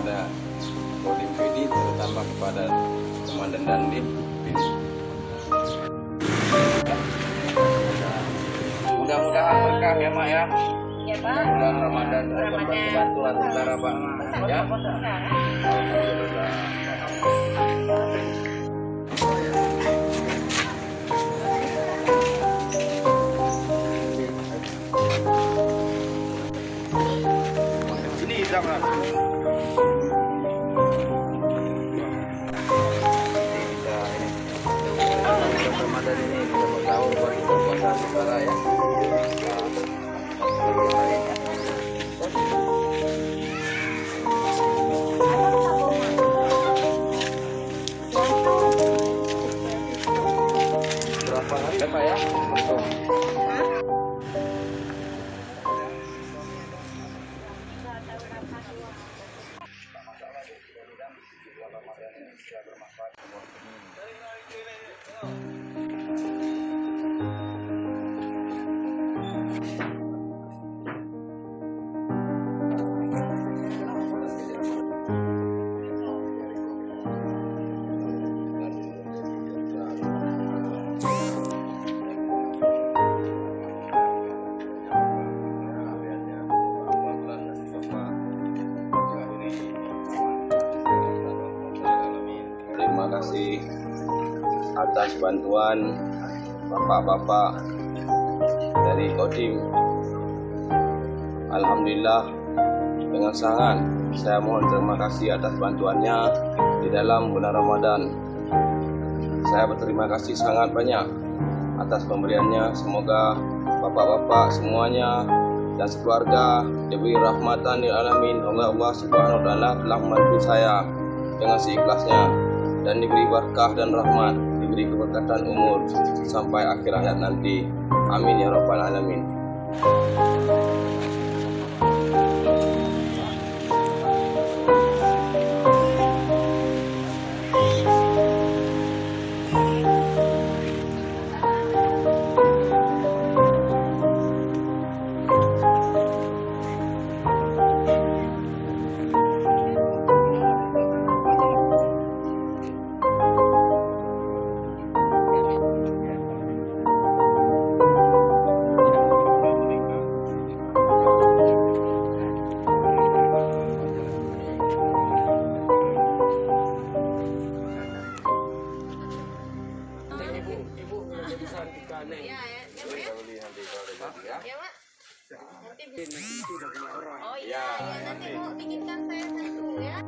kepada Kodim PD, terutama kepada Komandan Dandim. Mudah-mudahan berkah ya Mak ya. Ya Pak. Bulan Ramadan bantuan saudara Pak. Ya. Ini jangan. Ramadan ini kita tahu buat saudara ya. Berapa hari ya Pak ya? Terima kasih atas bantuan bapak-bapak dari Kodim. Alhamdulillah, dengan sangat saya mohon terima kasih atas bantuannya di dalam bulan Ramadan. Saya berterima kasih sangat banyak atas pemberiannya. Semoga bapak-bapak semuanya dan sekeluarga diberi rahmatan lil alamin. Allah Subhanahu wa taala telah membantu saya dengan seikhlasnya dan diberi berkah dan rahmat, diberi keberkatan umur sampai akhir hayat nanti. Amin ya rabbal alamin. Oh iya, nanti mau bikinkan saya satu ya.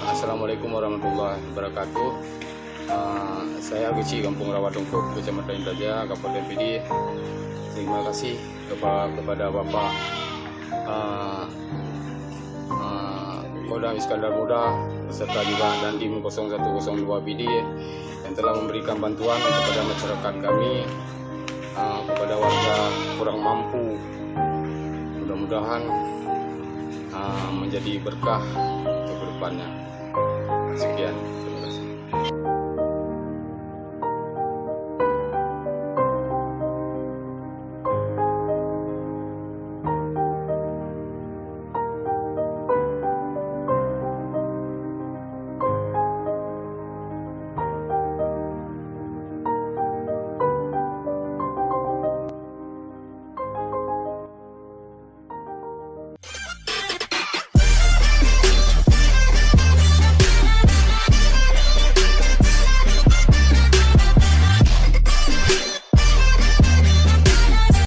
Assalamualaikum warahmatullahi wabarakatuh. Saya Guci Kampung Rawadungkuk, Kecamatan Indrajaya, Kabupaten PD. Terima kasih kepada Bapak Kodam Iskandar Muda beserta juga Dandim 0102 PD yang telah memberikan bantuan kepada masyarakat kami, kepada warga kurang mampu. Mudah-mudahan menjadi berkah untuk kedepannya. Sekian, terima kasih.